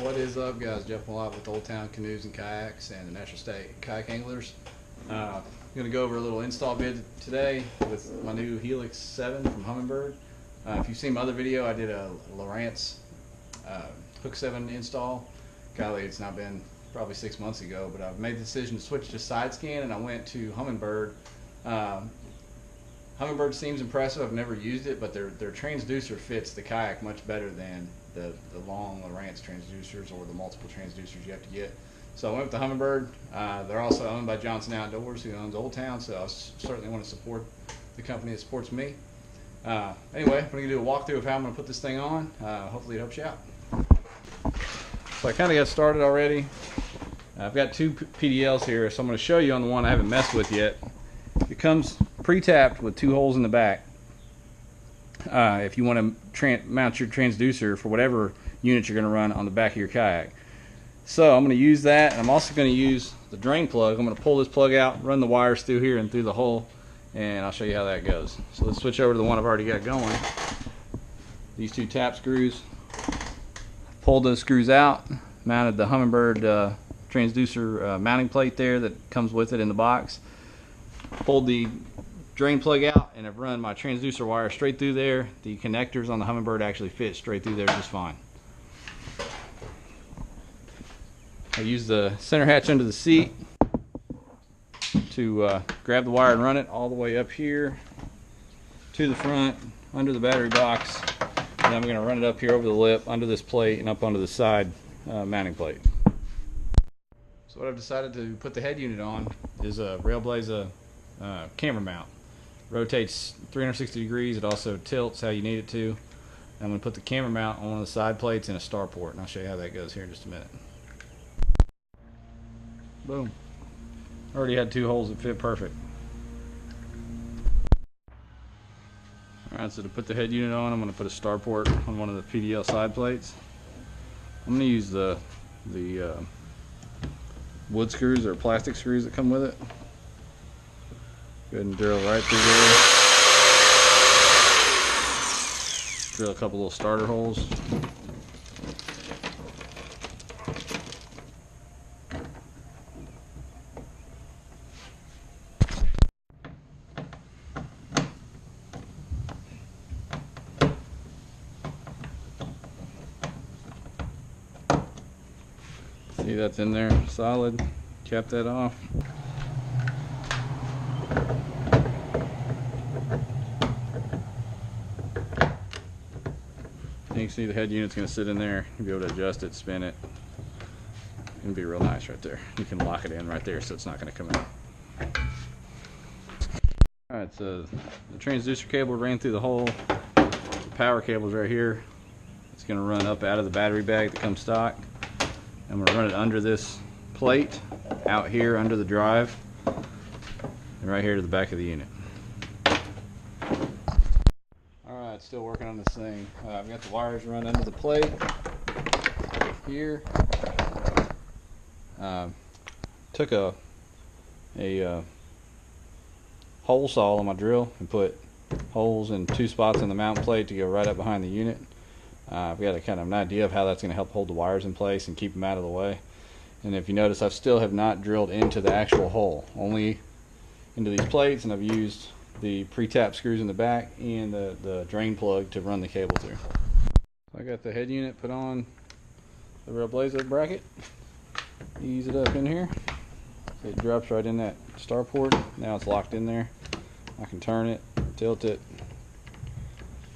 What is up, guys? Jeff Malott with Old Town Canoes and Kayaks and the National State Kayak Anglers. I'm going to go over a little install vid today with my new Helix 7 from Humminbird. If you've seen my other video, I did a Lowrance Hook 7 install. Golly, it's now been probably 6 months ago, but I've made the decision to switch to side scan, and I went to Humminbird. Humminbird seems impressive. I've never used it, but their transducer fits the kayak much better than the long Lowrance transducers or the multiple transducers you have to get. So I went with the Humminbird. They're also owned by Johnson Outdoors, who owns Old Town, so I certainly want to support the company that supports me. Anyway, I'm going to do a walkthrough of how I'm going to put this thing on. Hopefully it helps you out. So I kind of got started already. I've got two PDLs here, so I'm going to show you on the one I haven't messed with yet. It comes pre-tapped with 2 holes in the back. If you want to mount your transducer for whatever unit you're going to run on the back of your kayak. So I'm going to use that, and I'm also going to use the drain plug. I'm going to pull this plug out, run the wires through here and through the hole, and I'll show you how that goes. So let's switch over to the one I've already got going. These 2 tap screws. Pulled those screws out, mounted the Humminbird transducer mounting plate there that comes with it in the box. Pulled the drain plug out, and I've run my transducer wire straight through there. The connectors on the Humminbird actually fit straight through there just fine. I use the center hatch under the seat to grab the wire and run it all the way up here to the front under the battery box, and I'm going to run it up here over the lip under this plate and up onto the side mounting plate. So what I've decided to put the head unit on is a Railblaza camera mount. Rotates 360 degrees. It also tilts how you need it to. I'm going to put the camera mount on one of the side plates in a star port, and I'll show you how that goes here in just a minute. Boom. Already had 2 holes that fit perfect. Alright, so to put the head unit on, I'm going to put a star port on one of the PDL side plates. I'm going to use the wood screws or plastic screws that come with it. Go ahead and drill right through there. Drill a couple little starter holes. See, that's in there solid. Cap that off. You can see the head unit's going to sit in there. You'll be able to adjust it, spin it. It'll be real nice right there. You can lock it in right there so it's not going to come out. Alright, so the transducer cable ran through the hole. The power cable's right here. It's going to run up out of the battery bag that comes stock. I'm going to run it under this plate, out here under the drive, and right here to the back of the unit. Alright, still working on this thing. I've got the wires run under the plate here. Took a hole saw on my drill and put holes in 2 spots on the mount plate to go right up behind the unit. I've got a kind of an idea of how that's going to help hold the wires in place and keep them out of the way. And if you notice, I still have not drilled into the actual hole, only into these plates, and I've used the pre-tap screws in the back and the drain plug to run the cable through. I got the head unit put on the Railblaza bracket. Ease it up in here. It drops right in that star port. Now it's locked in there. I can turn it, tilt it,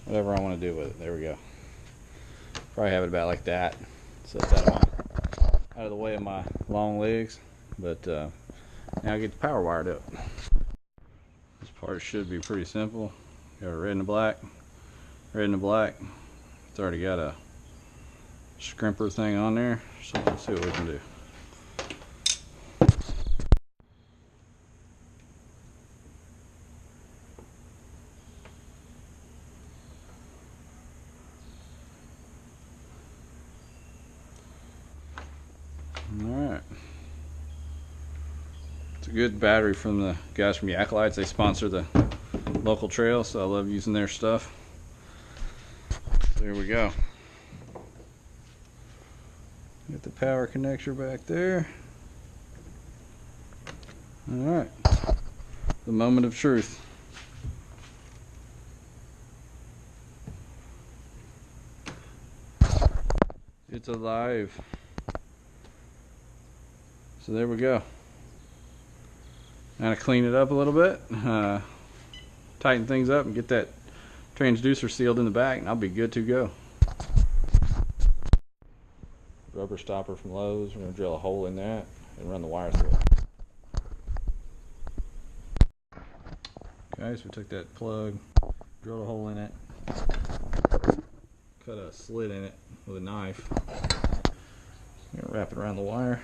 whatever I want to do with it. There we go. Probably have it about like that. Set that on out of the way of my long legs. But now I get the power wired up. This part should be pretty simple. Got a red and a black. Red and a black. It's already got a scrimper thing on there. So let's see what we can do. Alright. It's a good battery from the guys from Yaklites. They sponsor the local trail, so I love using their stuff. So there we go. Get the power connector back there. Alright, the moment of truth. It's alive. So there we go. Now to clean it up a little bit, tighten things up and get that transducer sealed in the back, and I'll be good to go. Rubber stopper from Lowe's. We're going to drill a hole in that and run the wire through it. Okay, so we took that plug, drilled a hole in it, cut a slit in it with a knife. I'm going to wrap it around the wire.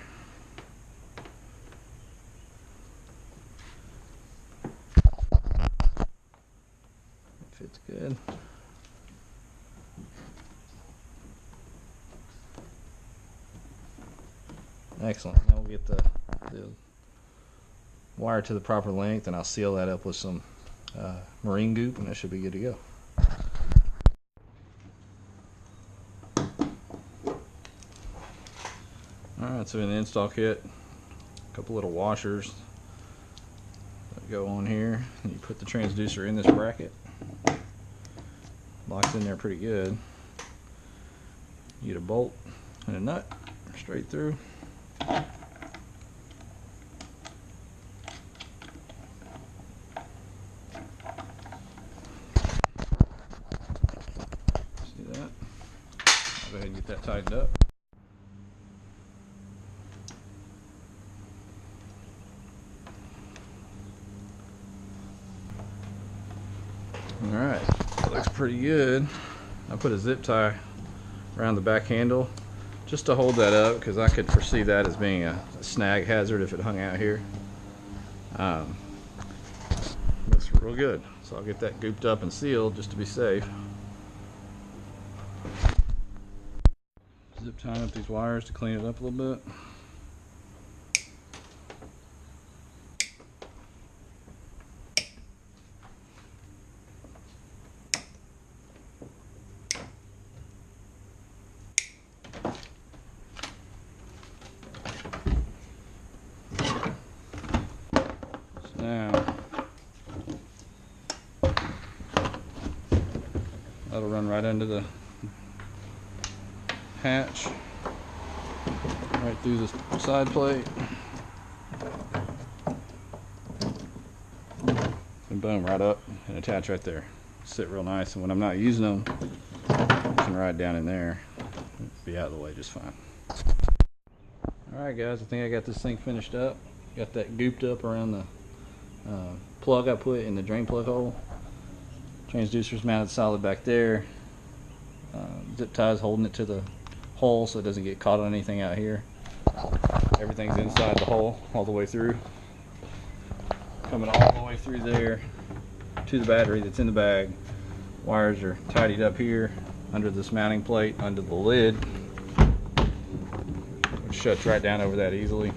Fits good. Excellent. Now we'll get the wire to the proper length, and I'll seal that up with some marine goop, and that should be good to go. Alright, so in the install kit, a couple little washers that go on here, and you put the transducer in this bracket. Locks in there pretty good. You get a bolt and a nut straight through. See that? I'll go ahead and get that tightened up. Alright, looks pretty good. I put a zip tie around the back handle just to hold that up, because I could foresee that as being a snag hazard if it hung out here. Looks real good, so I'll get that gooped up and sealed just to be safe. Zip tying up these wires to clean it up a little bit. Now, that'll run right under the hatch, right through the side plate, and boom, right up and attach right there. Sit real nice, and when I'm not using them, I can ride down in there, be out of the way just fine. Alright guys, I think I got this thing finished up. Got that gooped up around the plug I put in the drain plug hole. Transducer's mounted solid back there. Zip ties holding it to the hole so it doesn't get caught on anything out here. Everything's inside the hole all the way through. Coming all the way through there to the battery that's in the bag. Wires are tidied up here under this mounting plate, under the lid, which shuts right down over that easily.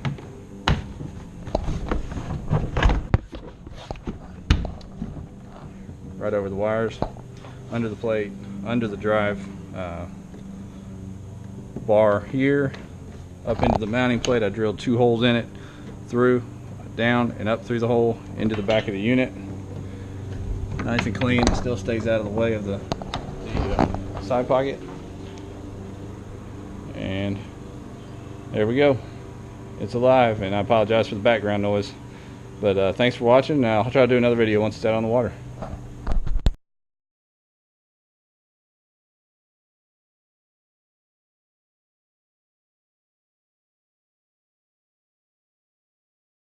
Right over the wires, under the plate, under the drive bar here, up into the mounting plate. I drilled 2 holes in it, through, down, and up through the hole into the back of the unit. Nice and clean. It still stays out of the way of the side pocket. And there we go. It's alive, and I apologize for the background noise. But thanks for watching. I'll try to do another video once it's out on the water.